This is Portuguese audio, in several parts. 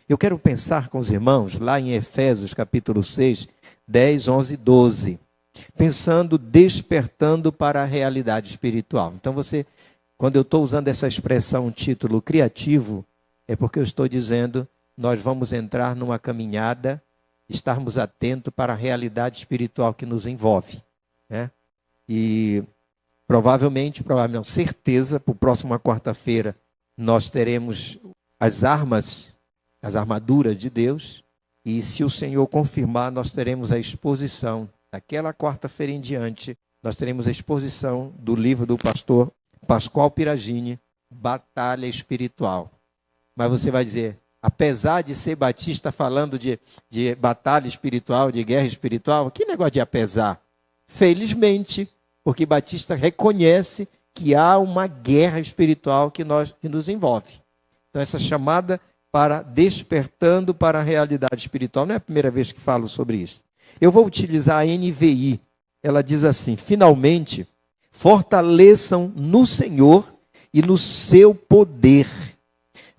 Eu quero pensar com os irmãos lá em Efésios capítulo 6, 10, 11 e 12. Pensando, despertando para a realidade espiritual. Então quando eu estou usando essa expressão, título criativo, é porque eu estou dizendo, nós vamos entrar numa caminhada, estarmos atentos para a realidade espiritual que nos envolve, né? E provavelmente, não, certeza, para a próxima quarta-feira, nós teremos as armaduras de Deus, e se o Senhor confirmar, nós teremos a exposição, daquela quarta-feira em diante, nós teremos a exposição do livro do pastor Pascoal Piragini, Batalha Espiritual. Mas você vai dizer, apesar de ser batista falando de batalha espiritual, de guerra espiritual, que negócio de apesar? Felizmente, porque batista reconhece que há uma guerra espiritual que nos envolve. Então essa chamada para despertando para a realidade espiritual, não é a primeira vez que falo sobre isso. Eu vou utilizar a NVI, ela diz assim, finalmente, fortaleçam no Senhor e no seu poder.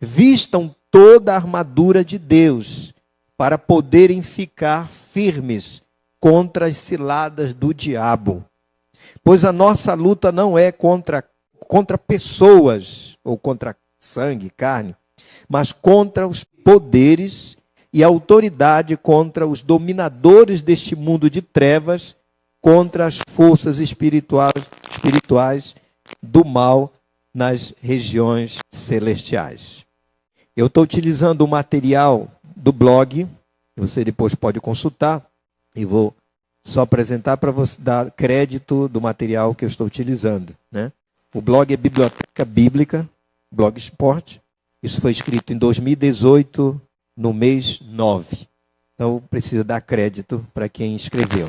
Vistam toda a armadura de Deus para poderem ficar firmes contra as ciladas do diabo. Pois a nossa luta não é contra pessoas ou contra sangue, carne, mas contra os poderes e autoridade, contra os dominadores deste mundo de trevas, contra as forças espirituais do mal nas regiões celestiais. Eu estou utilizando o material do blog, você depois pode consultar, e vou só apresentar para você dar crédito do material que eu estou utilizando, né? O blog é Biblioteca Bíblica, Blogspot. Isso foi escrito em 2018, no mês 9. Então, preciso dar crédito para quem escreveu.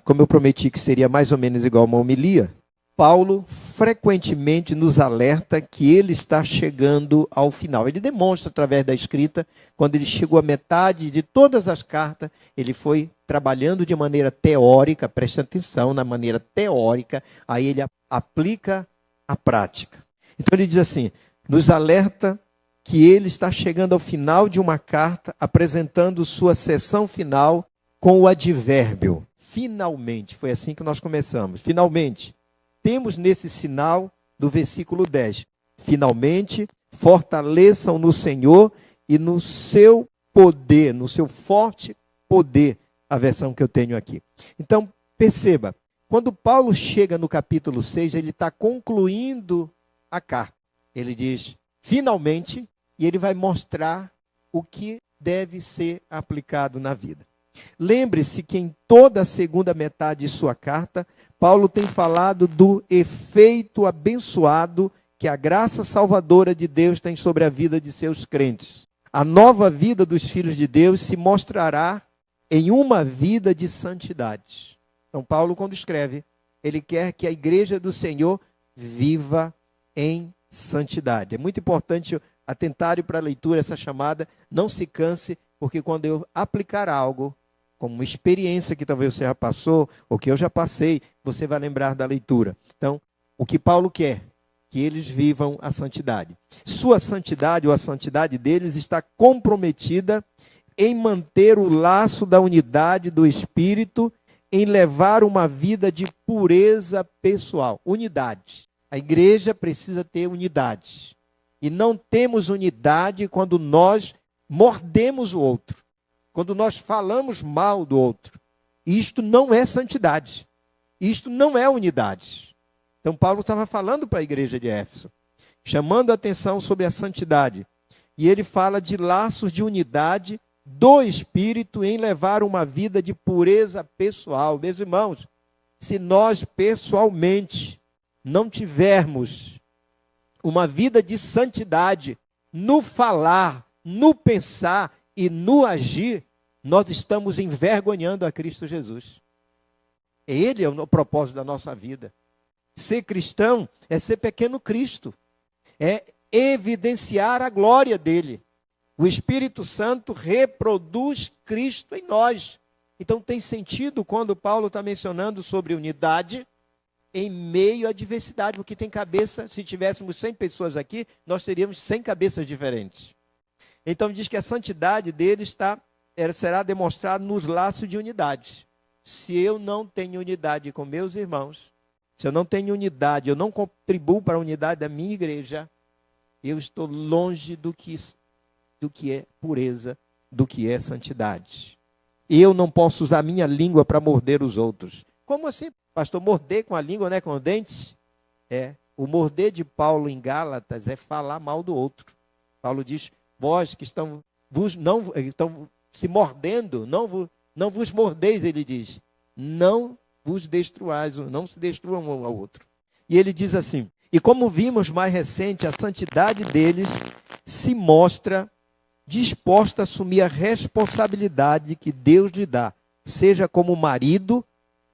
Como eu prometi que seria mais ou menos igual uma homilia, Paulo frequentemente nos alerta que ele está chegando ao final. Ele demonstra através da escrita, quando ele chegou à metade de todas as cartas, ele foi trabalhando de maneira teórica, presta atenção na maneira teórica, aí ele aplica a prática. Então ele diz assim, nos alerta que ele está chegando ao final de uma carta, apresentando sua seção final com o advérbio. Finalmente, foi assim que nós começamos. Finalmente, temos nesse sinal do versículo 10. Finalmente, fortaleçam no Senhor e no seu poder, no seu forte poder, a versão que eu tenho aqui. Então, perceba, quando Paulo chega no capítulo 6, ele está concluindo a carta. Ele diz, finalmente, e ele vai mostrar o que deve ser aplicado na vida. Lembre-se que em toda a segunda metade de sua carta, Paulo tem falado do efeito abençoado que a graça salvadora de Deus tem sobre a vida de seus crentes. A nova vida dos filhos de Deus se mostrará em uma vida de santidade. Então, Paulo, quando escreve, ele quer que a igreja do Senhor viva em santidade. É muito importante atentarem para a leitura essa chamada, não se canse, porque quando eu aplicar algo, como uma experiência que talvez você já passou, ou que eu já passei, você vai lembrar da leitura. Então, o que Paulo quer? Que eles vivam a santidade. Sua santidade, ou a santidade deles, está comprometida em manter o laço da unidade do Espírito, em levar uma vida de pureza pessoal. Unidade. A igreja precisa ter unidade. E não temos unidade quando nós mordemos o outro. Quando nós falamos mal do outro. Isto não é santidade. Isto não é unidade. Então Paulo estava falando para a igreja de Éfeso, chamando a atenção sobre a santidade. E ele fala de laços de unidade do Espírito em levar uma vida de pureza pessoal. Meus irmãos, se nós pessoalmente não tivermos uma vida de santidade no falar, no pensar e no agir, nós estamos envergonhando a Cristo Jesus. Ele é o propósito da nossa vida. Ser cristão é ser pequeno Cristo, é evidenciar a glória dele. O Espírito Santo reproduz Cristo em nós. Então tem sentido quando Paulo está mencionando sobre unidade em meio à diversidade, porque tem cabeça, se tivéssemos 100 pessoas aqui, nós teríamos 100 cabeças diferentes. Então diz que a santidade deles será demonstrada nos laços de unidade. Se eu não tenho unidade com meus irmãos, se eu não tenho unidade, eu não contribuo para a unidade da minha igreja, eu estou longe do que é pureza, do que é santidade. Eu não posso usar a minha língua para morder os outros. Como assim, pastor? Morder com a língua, não é com os dentes? O morder de Paulo em Gálatas é falar mal do outro. Paulo diz, vós que estão se mordendo, não vos mordeis, ele diz. Não vos destruais, não se destruam um ao outro. E ele diz assim, e como vimos mais recente, a santidade deles se mostra disposta a assumir a responsabilidade que Deus lhe dá, seja como marido,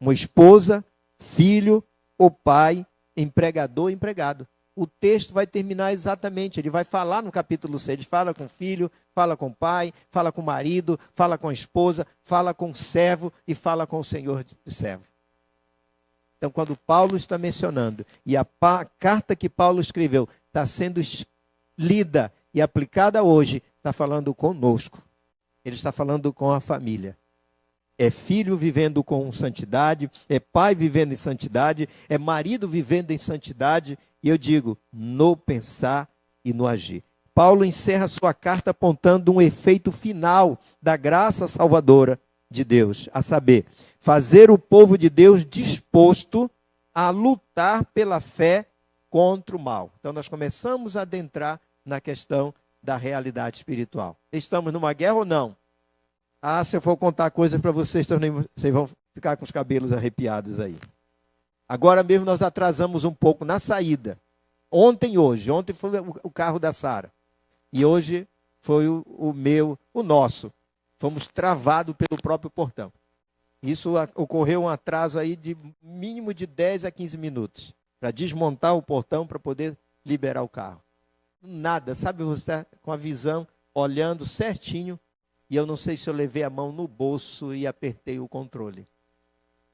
uma esposa, filho ou pai, empregador, empregado. O texto vai terminar exatamente, ele vai falar no capítulo 6, ele fala com o filho, fala com o pai, fala com o marido, fala com a esposa, fala com o servo e fala com o senhor de servo. Então, quando Paulo está mencionando, e a carta que Paulo escreveu está sendo lida e aplicada hoje, está falando conosco. Ele está falando com a família. É filho vivendo com santidade, é pai vivendo em santidade, é marido vivendo em santidade, e eu digo, no pensar e no agir. Paulo encerra sua carta apontando um efeito final da graça salvadora de Deus, a saber, fazer o povo de Deus disposto a lutar pela fé contra o mal. Então nós começamos a adentrar na questão da realidade espiritual. Estamos numa guerra ou não? Se eu for contar coisas para vocês, vocês vão ficar com os cabelos arrepiados aí. Agora mesmo nós atrasamos um pouco na saída. Ontem foi o carro da Sara. E hoje foi o nosso. Fomos travados pelo próprio portão. Isso ocorreu um atraso aí de mínimo de 10 a 15 minutos. Para desmontar o portão, para poder liberar o carro. Nada, sabe, você está com a visão, olhando certinho, e eu não sei se eu levei a mão no bolso e apertei o controle.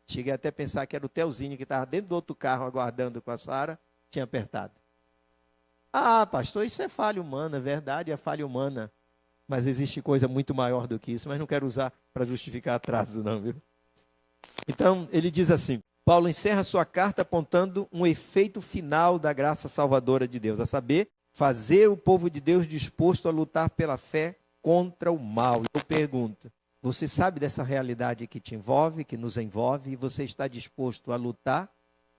Cheguei até a pensar que era o Telzinho que estava dentro do outro carro aguardando com a Sara, tinha apertado. Pastor, isso é falha humana, é verdade, é falha humana. Mas existe coisa muito maior do que isso, mas não quero usar para justificar atraso não, viu? Então, ele diz assim, Paulo encerra sua carta apontando um efeito final da graça salvadora de Deus, a saber, fazer o povo de Deus disposto a lutar pela fé contra o mal. Eu pergunto, você sabe dessa realidade que te envolve, que nos envolve, e você está disposto a lutar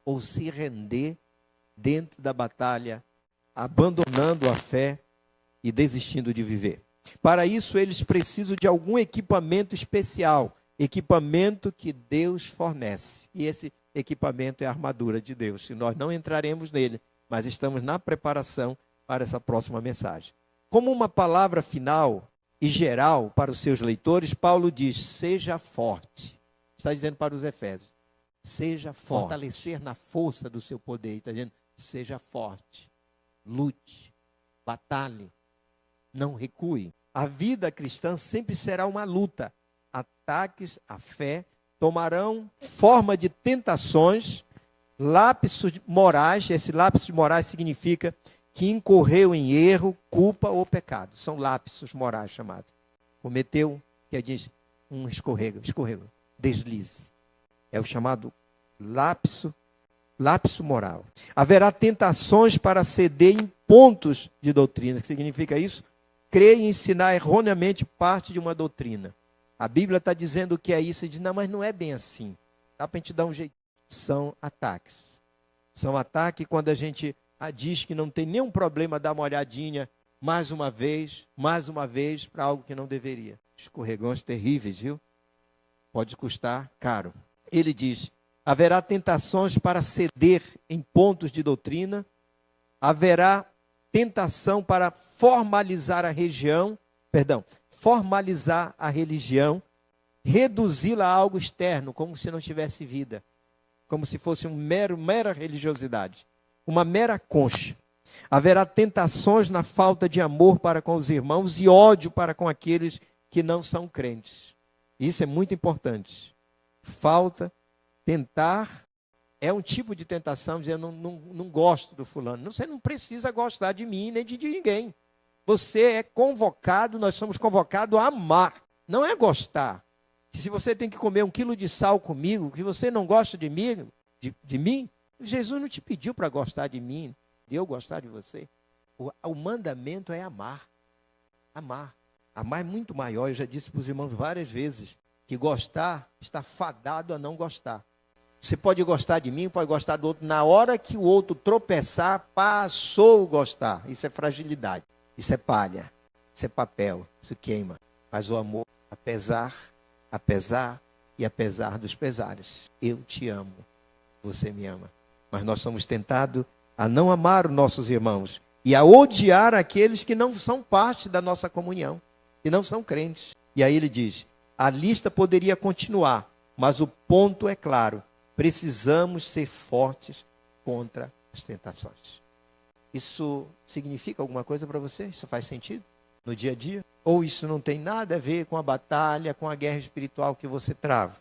ou se render dentro da batalha, abandonando a fé e desistindo de viver? Para isso, eles precisam de algum equipamento especial, equipamento que Deus fornece. E esse equipamento é a armadura de Deus. Se nós não entraremos nele, mas estamos na preparação para essa próxima mensagem. Como uma palavra final e geral para os seus leitores, Paulo diz, seja forte. Está dizendo para os Efésios, seja forte. Fortalecer na força do seu poder. Está dizendo, seja forte, lute, batalhe, não recue. A vida cristã sempre será uma luta. Ataques à fé tomarão forma de tentações, lapsos morais. Esse lapso morais significa que incorreu em erro, culpa ou pecado. São lapsos morais chamados. Cometeu, que diz, um escorrego, deslize. É o chamado lapso moral. Haverá tentações para ceder em pontos de doutrina. O que significa isso? Crer e ensinar erroneamente parte de uma doutrina. A Bíblia está dizendo que é isso e diz, não, mas não é bem assim. Dá para a gente dar um jeito. São ataques. São ataques quando a gente diz que não tem nenhum problema dar uma olhadinha mais uma vez, para algo que não deveria. Escorregões terríveis, viu? Pode custar caro. Ele diz, haverá tentações para ceder em pontos de doutrina, haverá tentação para formalizar a religião, reduzi-la a algo externo, como se não tivesse vida, como se fosse mera religiosidade. Uma mera concha. Haverá tentações na falta de amor para com os irmãos e ódio para com aqueles que não são crentes. Isso é muito importante. Tentar é um tipo de tentação, dizer, eu não gosto do fulano. Você não precisa gostar de mim nem de ninguém. Você é convocado, nós somos convocados a amar, não é gostar. Se você tem que comer 1 quilo de sal comigo, que você não gosta de mim, Jesus não te pediu para gostar de mim, de eu gostar de você. O mandamento é amar. Amar. Amar é muito maior. Eu já disse para os irmãos várias vezes que gostar está fadado a não gostar. Você pode gostar de mim, pode gostar do outro. Na hora que o outro tropeçar, passou a gostar. Isso é fragilidade. Isso é palha. Isso é papel. Isso queima. Mas o amor, apesar e apesar dos pesares, eu te amo. Você me ama. Mas nós somos tentados a não amar os nossos irmãos e a odiar aqueles que não são parte da nossa comunhão, que não são crentes. E aí ele diz, a lista poderia continuar, mas o ponto é claro, precisamos ser fortes contra as tentações. Isso significa alguma coisa para você? Isso faz sentido no dia a dia? Ou isso não tem nada a ver com a batalha, com a guerra espiritual que você trava?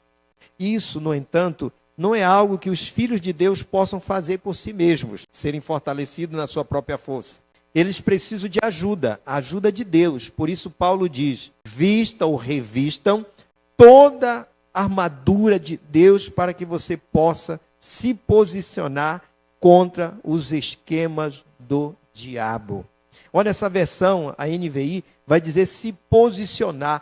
Isso, no entanto, não é algo que os filhos de Deus possam fazer por si mesmos, serem fortalecidos na sua própria força. Eles precisam de ajuda, a ajuda de Deus. Por isso Paulo diz, vista ou revistam toda a armadura de Deus para que você possa se posicionar contra os esquemas do diabo. Olha essa versão, a NVI, vai dizer se posicionar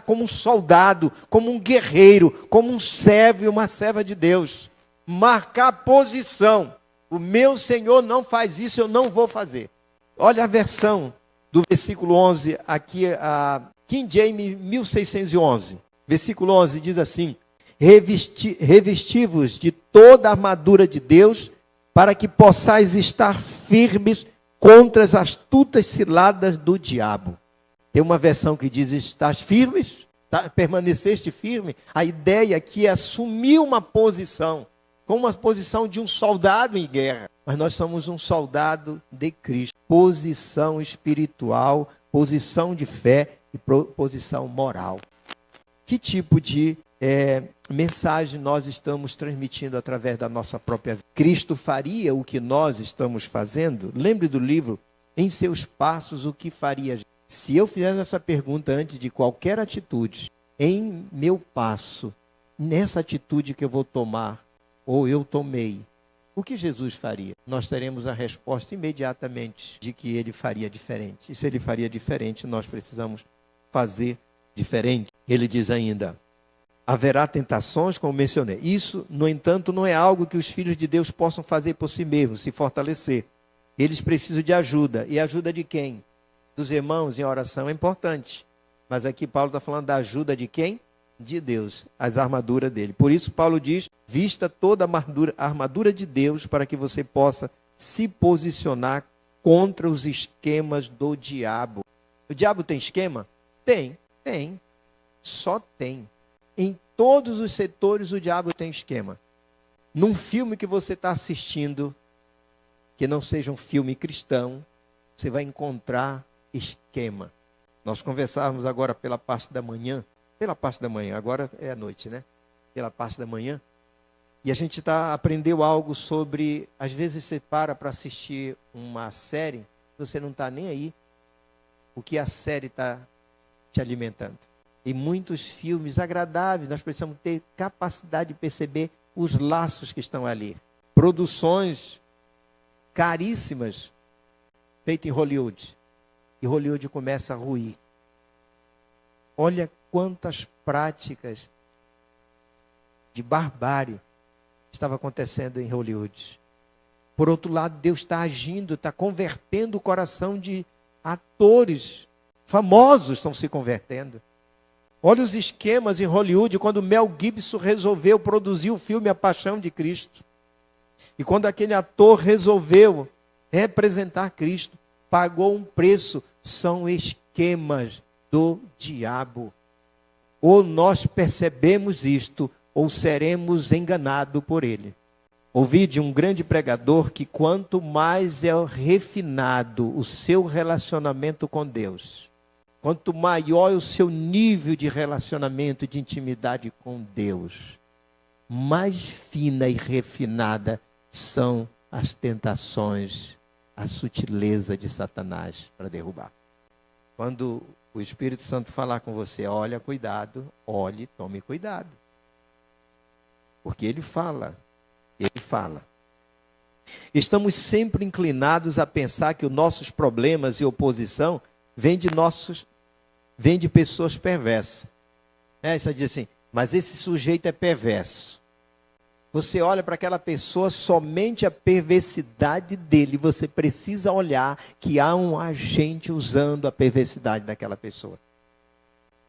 como um soldado, como um guerreiro, como um servo e uma serva de Deus. Marcar posição. O meu Senhor não faz isso, eu não vou fazer. Olha a versão do versículo 11, aqui a King James 1611. Versículo 11 diz assim, revesti-vos de toda a armadura de Deus, para que possais estar firmes contra as astutas ciladas do diabo. Tem uma versão que diz, estás firmes? Permaneceste firme? A ideia aqui é assumir uma posição, como uma posição de um soldado em guerra. Mas nós somos um soldado de Cristo. Posição espiritual, posição de fé e posição moral. Que tipo de mensagem nós estamos transmitindo através da nossa própria vida? Cristo faria o que nós estamos fazendo? Lembre do livro, Em Seus Passos, o que faria? Se eu fizesse essa pergunta antes de qualquer atitude, em meu passo, nessa atitude que eu vou tomar, ou eu tomei, o que Jesus faria? Nós teremos a resposta imediatamente de que ele faria diferente. E se ele faria diferente, nós precisamos fazer diferente. Ele diz ainda, haverá tentações, como mencionei. Isso, no entanto, não é algo que os filhos de Deus possam fazer por si mesmos, se fortalecer. Eles precisam de ajuda. E ajuda de quem? Dos irmãos em oração é importante. Mas aqui Paulo está falando da ajuda de quem? De Deus, as armaduras dele. Por isso Paulo diz, vista toda a armadura de Deus para que você possa se posicionar contra os esquemas do diabo. O diabo tem esquema? Tem. Só tem. Em todos os setores o diabo tem esquema. Num filme que você está assistindo, que não seja um filme cristão, você vai encontrar esquema. Nós conversávamos agora pela parte da manhã, agora é à noite, né? Pela parte da manhã, e a gente aprendeu algo sobre, às vezes você para assistir uma série, você não está nem aí, o que a série está te alimentando. E muitos filmes agradáveis, nós precisamos ter capacidade de perceber os laços que estão ali. Produções caríssimas, feitas em Hollywood. E Hollywood começa a ruir. Olha quantas práticas de barbárie estava acontecendo em Hollywood. Por outro lado, Deus está agindo, está convertendo o coração de atores famosos, estão se convertendo. Olha os esquemas em Hollywood, quando Mel Gibson resolveu produzir o filme A Paixão de Cristo. E quando aquele ator resolveu representar Cristo, pagou um preço. São esquemas do diabo. Ou nós percebemos isto, ou seremos enganados por ele. Ouvi de um grande pregador que quanto mais é refinado o seu relacionamento com Deus, quanto maior é o seu nível de relacionamento, de intimidade com Deus, mais fina e refinada são as tentações a sutileza de Satanás para derrubar. Quando o Espírito Santo falar com você, olha, cuidado, olhe, tome cuidado. Porque ele fala. Estamos sempre inclinados a pensar que os nossos problemas e oposição vêm de pessoas perversas. Você diz assim, mas esse sujeito é perverso. Você olha para aquela pessoa, somente a perversidade dele. Você precisa olhar que há um agente usando a perversidade daquela pessoa.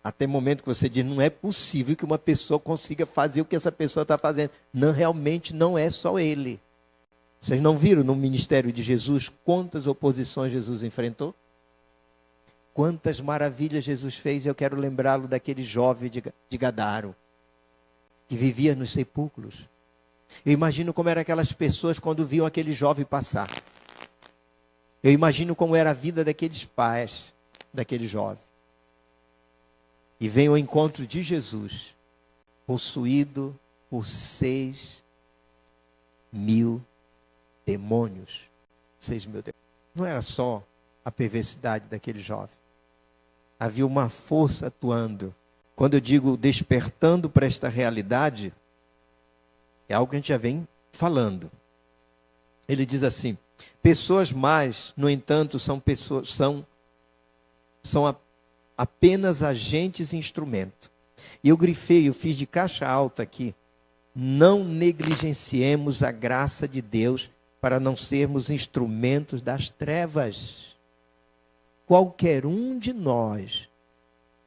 Até o momento que você diz, não é possível que uma pessoa consiga fazer o que essa pessoa está fazendo. Não, realmente não é só ele. Vocês não viram no ministério de Jesus quantas oposições Jesus enfrentou? Quantas maravilhas Jesus fez? Eu quero lembrá-lo daquele jovem de Gadara, que vivia nos sepulcros. Eu imagino como eram aquelas pessoas quando viam aquele jovem passar. Eu imagino como era a vida daqueles pais, daquele jovem. E vem ao encontro de Jesus, possuído por 6.000 demônios. 6.000 demônios. Não era só a perversidade daquele jovem. Havia uma força atuando. Quando eu digo despertando para esta realidade, é algo que a gente já vem falando. Ele diz assim, pessoas más, no entanto, são apenas agentes e instrumentos. E eu grifei, eu fiz de caixa alta aqui. Não negligenciemos a graça de Deus para não sermos instrumentos das trevas. Qualquer um de nós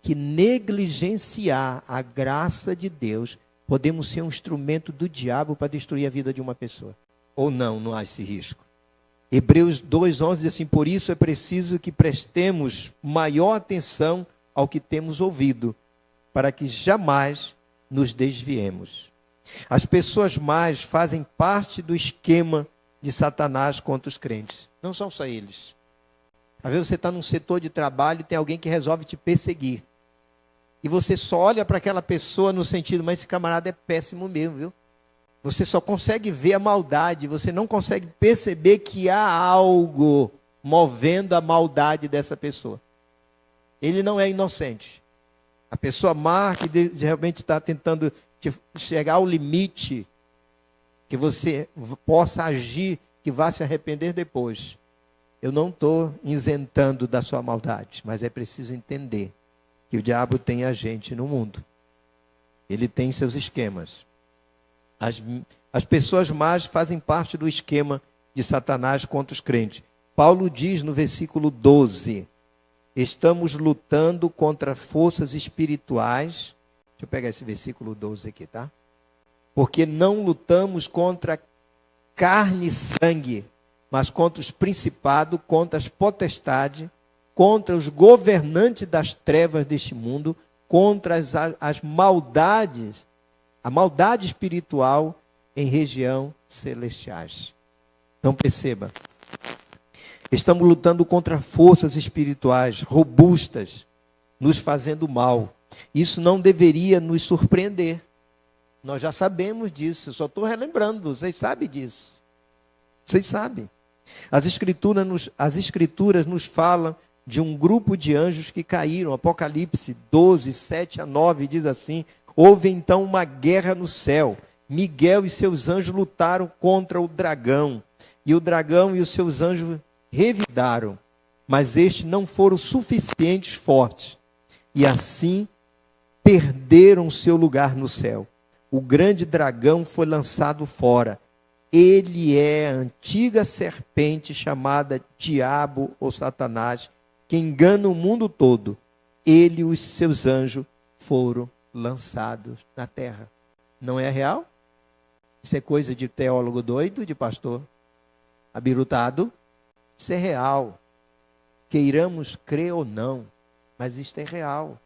que negligenciar a graça de Deus, podemos ser um instrumento do diabo para destruir a vida de uma pessoa. Ou não há esse risco. Hebreus 2:11 diz assim, por isso é preciso que prestemos maior atenção ao que temos ouvido, para que jamais nos desviemos. As pessoas más fazem parte do esquema de Satanás contra os crentes. Não são só eles. Às vezes você está num setor de trabalho e tem alguém que resolve te perseguir. E você só olha para aquela pessoa no sentido, mas esse camarada é péssimo mesmo, viu? Você só consegue ver a maldade, você não consegue perceber que há algo movendo a maldade dessa pessoa. Ele não é inocente. A pessoa má que realmente está tentando chegar ao limite, que você possa agir, que vá se arrepender depois. Eu não estou isentando da sua maldade, mas é preciso entender que o diabo tem agente no mundo. Ele tem seus esquemas. As pessoas más fazem parte do esquema de Satanás contra os crentes. Paulo diz no versículo 12, estamos lutando contra forças espirituais. Deixa eu pegar esse versículo 12 aqui, tá? Porque não lutamos contra carne e sangue, mas contra os principados, contra as potestades, contra os governantes das trevas deste mundo, contra as maldades, a maldade espiritual em região celestiais. Então perceba, estamos lutando contra forças espirituais robustas, nos fazendo mal. Isso não deveria nos surpreender. Nós já sabemos disso, só estou relembrando, vocês sabem disso. Vocês sabem. As escrituras nos falam de um grupo de anjos que caíram. Apocalipse 12, 7-9 diz assim, houve então uma guerra no céu. Miguel e seus anjos lutaram contra o dragão. E o dragão e os seus anjos revidaram. Mas estes não foram suficientes fortes. E assim perderam o seu lugar no céu. O grande dragão foi lançado fora. Ele é a antiga serpente chamada Diabo ou Satanás, que engana o mundo todo. Ele e os seus anjos foram lançados na terra. Não é real? Isso é coisa de teólogo doido, de pastor abirutado? Isso é real. Queiramos crer ou não, mas isto é real.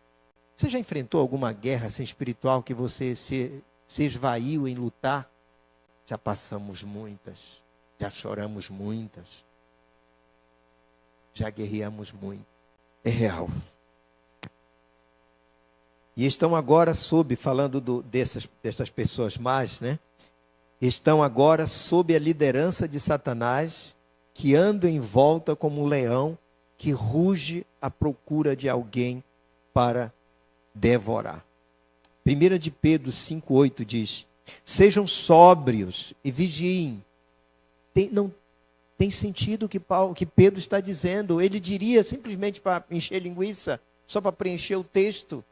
Você já enfrentou alguma guerra assim, espiritual que você se esvaiu em lutar? Já passamos muitas, já choramos muitas, já guerreamos muito. É real. E estão agora falando dessas pessoas más, né? Estão agora sob a liderança de Satanás que anda em volta como um leão que ruge à procura de alguém para devorar. 1 de Pedro 5,8 diz: sejam sóbrios e vigiem. Não tem sentido o que Pedro está dizendo. Ele diria simplesmente para encher linguiça, só para preencher o texto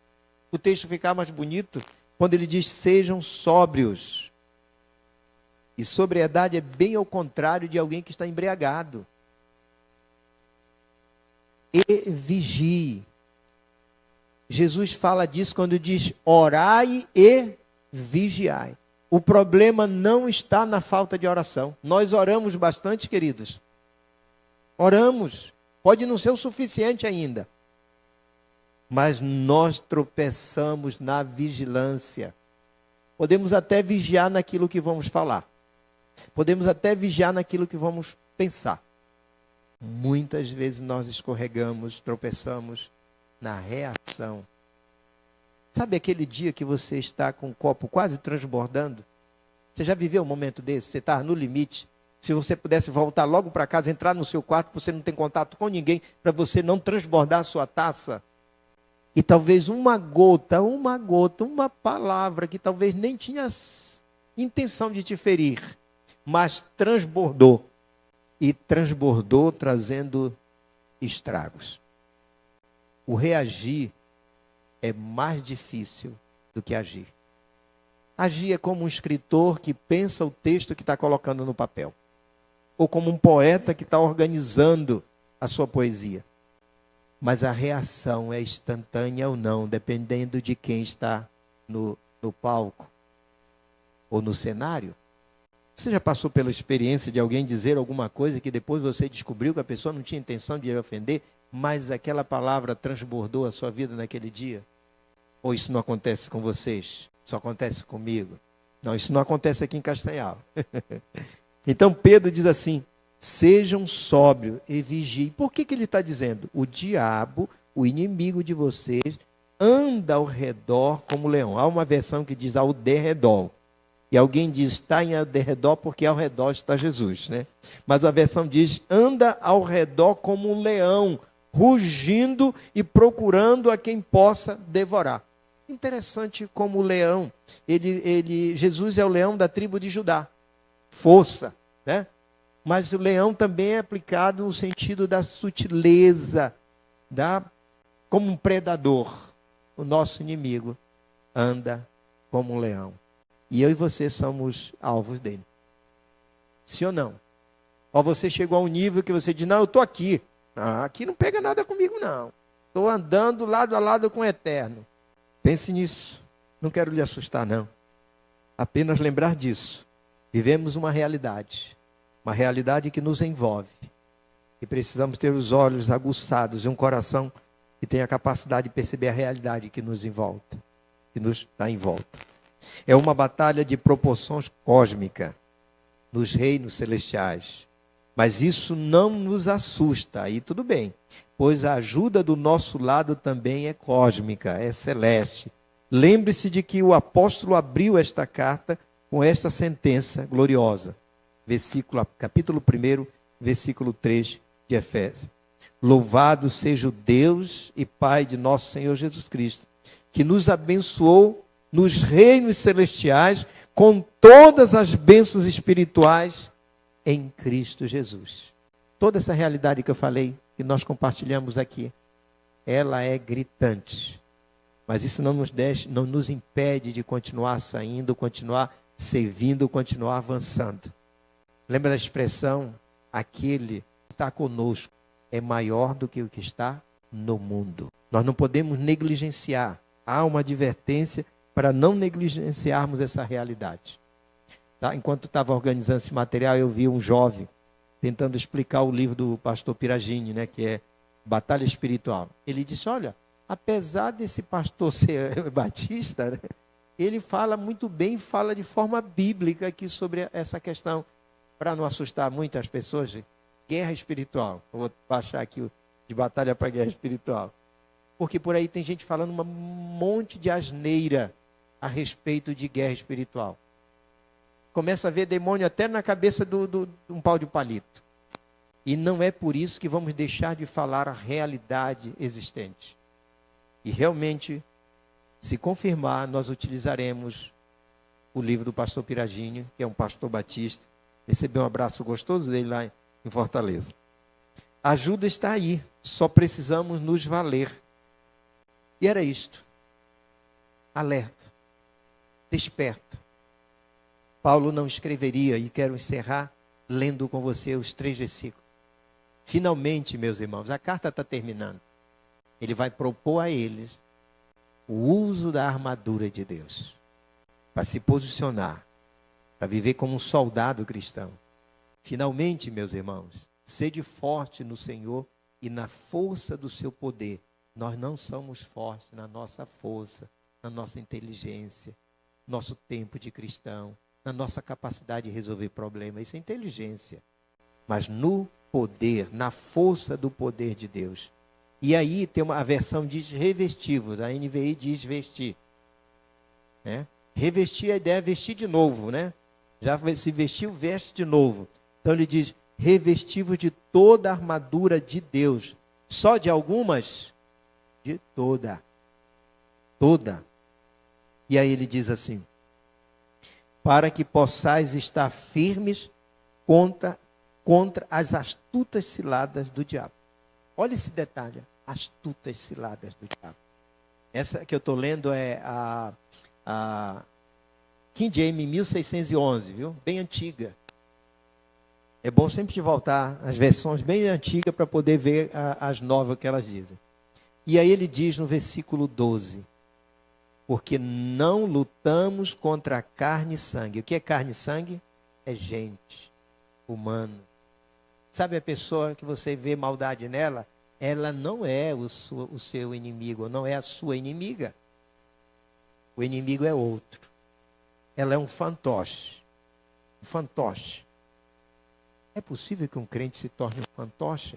ficar mais bonito, quando ele diz sejam sóbrios. E sobriedade é bem ao contrário de alguém que está embriagado. E vigie. Jesus fala disso quando diz orai e vigiai. O problema não está na falta de oração. Nós oramos bastante, queridos. Oramos. Pode não ser o suficiente ainda. Mas nós tropeçamos na vigilância. Podemos até vigiar naquilo que vamos falar. Podemos até vigiar naquilo que vamos pensar. Muitas vezes nós escorregamos, tropeçamos na reação. Sabe aquele dia que você está com o copo quase transbordando? Você já viveu um momento desse? Você está no limite. Se você pudesse voltar logo para casa, entrar no seu quarto, você não tem contato com ninguém, para você não transbordar a sua taça. E talvez uma gota, uma palavra que talvez nem tinha intenção de te ferir, mas transbordou. E transbordou trazendo estragos. O reagir é mais difícil do que agir. Agir é como um escritor que pensa o texto que está colocando no papel. Ou como um poeta que está organizando a sua poesia. Mas a reação é instantânea ou não, dependendo de quem está no palco ou no cenário. Você já passou pela experiência de alguém dizer alguma coisa que depois você descobriu que a pessoa não tinha intenção de lhe ofender, mas aquela palavra transbordou a sua vida naquele dia? Ou isso não acontece com vocês? Só acontece comigo? Não, isso não acontece aqui em Castanhal. Então Pedro diz assim, sejam sóbrios e vigiem. Por que ele está dizendo? O diabo, o inimigo de vocês, anda ao redor como leão. Há uma versão que diz ao derredor. E alguém diz, está em ao derredor porque ao redor está Jesus, né? Mas a versão diz, anda ao redor como um leão, rugindo e procurando a quem possa devorar. Interessante como o leão, Jesus é o leão da tribo de Judá. Força, né? Mas o leão também é aplicado no sentido da sutileza, como um predador. O nosso inimigo anda como um leão. E eu e você somos alvos dele. Sim ou não? Ou você chegou a um nível que você diz, não, eu estou aqui. Aqui não pega nada comigo, não. Estou andando lado a lado com o eterno. Pense nisso. Não quero lhe assustar, não. Apenas lembrar disso. Vivemos uma realidade que nos envolve. E precisamos ter os olhos aguçados e um coração que tenha a capacidade de perceber a realidade que nos envolve, que nos dá em volta. É uma batalha de proporções cósmicas nos reinos celestiais. Mas isso não nos assusta, aí tudo bem. Pois a ajuda do nosso lado também é cósmica, é celeste. Lembre-se de que o apóstolo abriu esta carta com esta sentença gloriosa. Capítulo 1, versículo 3 de Efésios. Louvado seja o Deus e Pai de nosso Senhor Jesus Cristo, que nos abençoou nos reinos celestiais com todas as bênçãos espirituais em Cristo Jesus. Toda essa realidade que eu falei, que nós compartilhamos aqui, ela é gritante. Mas isso não nos impede de continuar saindo, continuar servindo, continuar avançando. Lembra da expressão, aquele que está conosco é maior do que o que está no mundo. Nós não podemos negligenciar. Há uma advertência para não negligenciarmos essa realidade. Tá? Enquanto estava organizando esse material, eu vi um jovem tentando explicar o livro do pastor Piragini, né, que é Batalha Espiritual. Ele disse, olha, apesar desse pastor ser batista, né, ele fala muito bem, fala de forma bíblica aqui sobre essa questão, para não assustar muitas pessoas, guerra espiritual. Eu vou baixar aqui de batalha para guerra espiritual. Porque por aí tem gente falando um monte de asneira a respeito de guerra espiritual. Começa a ver demônio até na cabeça de um pau de palito. E não é por isso que vamos deixar de falar a realidade existente. E realmente, se confirmar, nós utilizaremos o livro do pastor Piragini, que é um pastor batista. Recebi um abraço gostoso dele lá em Fortaleza. A ajuda está aí, só precisamos nos valer. E era isto. Alerta, desperta. Paulo não escreveria, e quero encerrar lendo com você os 3 versículos. Finalmente, meus irmãos, a carta está terminando. Ele vai propor a eles o uso da armadura de Deus, para se posicionar, para viver como um soldado cristão. Finalmente, meus irmãos, sede forte no Senhor e na força do seu poder. Nós não somos fortes na nossa força, na nossa inteligência, nosso tempo de cristão, na nossa capacidade de resolver problemas. Isso é inteligência. Mas no poder, na força do poder de Deus. E aí tem a versão diz revestivos, a NVI diz vestir. Né? Revestir, a ideia é vestir de novo, né? Já se vestiu, veste de novo. Então ele diz, revestivos de toda a armadura de Deus. Só de algumas? De toda. Toda. E aí ele diz assim, para que possais estar firmes contra as astutas ciladas do diabo. Olha esse detalhe, astutas ciladas do diabo. Essa que eu estou lendo é a King James 1611, viu? Bem antiga. É bom sempre voltar às versões bem antigas para poder ver as novas que elas dizem. E aí ele diz no versículo 12, porque não lutamos contra carne e sangue. O que é carne e sangue? É gente, humano. Sabe a pessoa que você vê maldade nela? Ela não é o seu inimigo, não é a sua inimiga. O inimigo é outro. Ela é um fantoche. Um fantoche. É possível que um crente se torne um fantoche?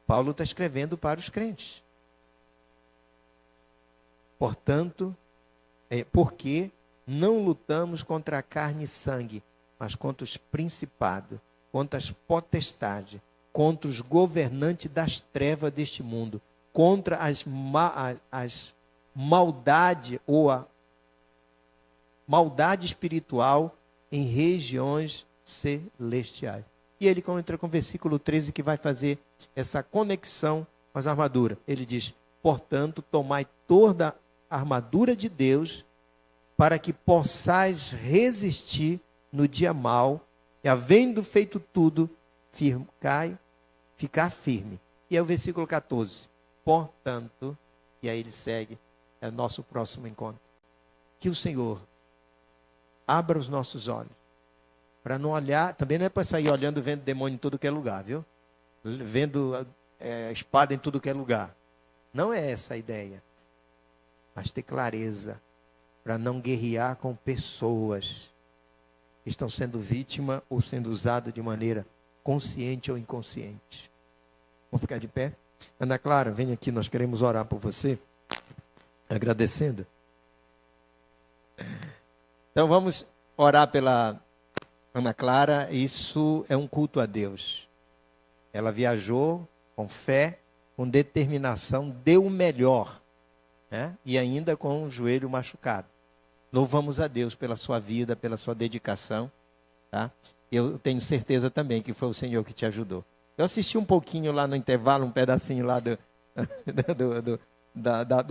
Paulo está escrevendo para os crentes. Portanto, porque não lutamos contra a carne e sangue, mas contra os principados, contra as potestades, contra os governantes das trevas deste mundo, contra as maldade ou a maldade espiritual em regiões celestiais. E ele entra com o versículo 13 que vai fazer essa conexão com as armaduras. Ele diz, portanto, tomai toda a armadura de Deus para que possais resistir no dia mau e, havendo feito tudo, ficar firme. E é o versículo 14. Portanto, e aí ele segue, é o nosso próximo encontro. Que o Senhor abra os nossos olhos, para não olhar, também não é para sair olhando, vendo demônio em tudo que é lugar, viu? Vendo espada em tudo que é lugar. Não é essa a ideia. Mas ter clareza, para não guerrear com pessoas que estão sendo vítima ou sendo usado de maneira consciente ou inconsciente. Vamos ficar de pé? Ana Clara, vem aqui, nós queremos orar por você, agradecendo. Então vamos orar pela Ana Clara. Isso é um culto a Deus. Ela viajou com fé, com determinação, deu o melhor, né? E ainda com o joelho machucado. Louvamos a Deus pela sua vida, pela sua dedicação, tá? Eu tenho certeza também que foi o Senhor que te ajudou. Eu assisti um pouquinho lá no intervalo, um pedacinho lá de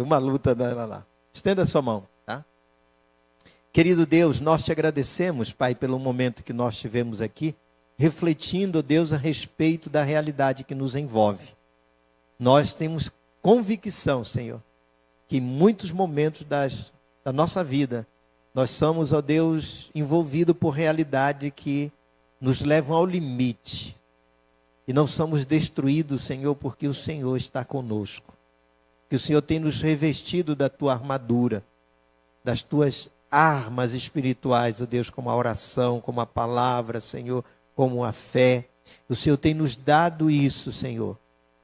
uma luta dela lá. Estenda a sua mão, tá? Querido Deus, nós te agradecemos, Pai, pelo momento que nós tivemos aqui, refletindo, Deus, a respeito da realidade que nos envolve. Nós temos convicção, Senhor, que em muitos momentos da nossa vida, nós somos, ó Deus, envolvidos por realidade que nos levam ao limite. E não somos destruídos, Senhor, porque o Senhor está conosco. Que o Senhor tem nos revestido da tua armadura, das tuas armas espirituais, ó Deus, como a oração, como a palavra, Senhor, como a fé. O Senhor tem nos dado isso, Senhor.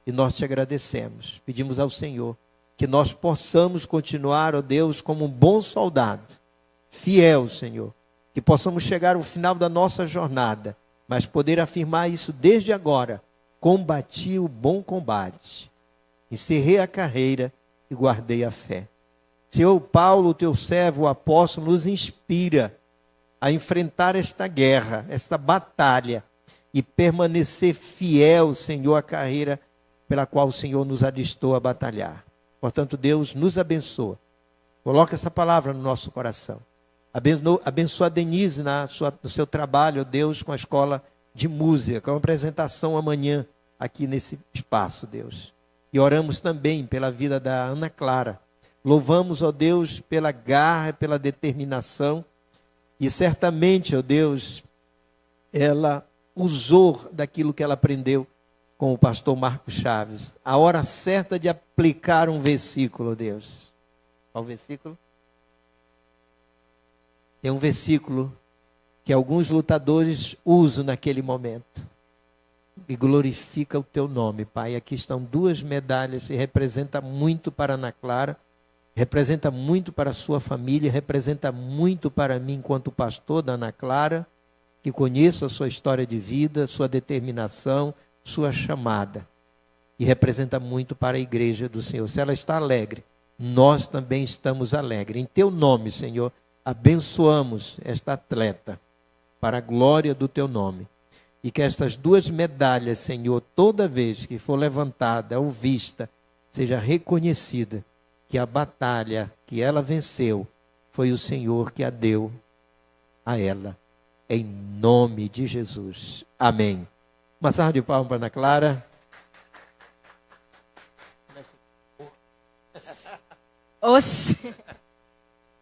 E nós te agradecemos. Pedimos ao Senhor que nós possamos continuar, ó Deus, como um bom soldado, fiel, Senhor. Que possamos chegar ao final da nossa jornada mas poder afirmar isso desde agora. Combati o bom combate, encerrei a carreira e guardei a fé. Senhor, Paulo, teu servo, o apóstolo, nos inspira a enfrentar esta guerra, esta batalha, e permanecer fiel, Senhor, à carreira pela qual o Senhor nos alistou a batalhar. Portanto, Deus nos abençoa. Coloca essa palavra no nosso coração. Abençoa a Denise no seu trabalho, Deus, com a escola de música, com a apresentação amanhã aqui nesse espaço, Deus. E oramos também pela vida da Ana Clara. Louvamos, ó Deus, pela garra, pela determinação. E certamente, ó Deus, ela usou daquilo que ela aprendeu com o pastor Marcos Chaves. A hora certa de aplicar um versículo, Deus. Qual versículo? Tem um versículo que alguns lutadores usam naquele momento. E glorifica o teu nome, Pai. Aqui estão 2 medalhas, e representa muito para Ana Clara, representa muito para a sua família, representa muito para mim enquanto pastor da Ana Clara, que conheço a sua história de vida, sua determinação, sua chamada. E representa muito para a igreja do Senhor. Se ela está alegre, nós também estamos alegres. Em teu nome, Senhor, abençoamos esta atleta para a glória do teu nome. E que estas 2 medalhas, Senhor, toda vez que for levantada ou vista, seja reconhecida que a batalha que ela venceu foi o Senhor que a deu a ela. Em nome de Jesus. Amém. Uma salva de palmas para Ana Clara.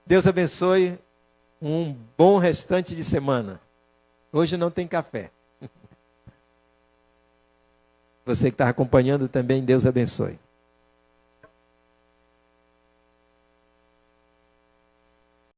Deus abençoe. Um bom restante de semana. Hoje não tem café. Você que está acompanhando também, Deus abençoe.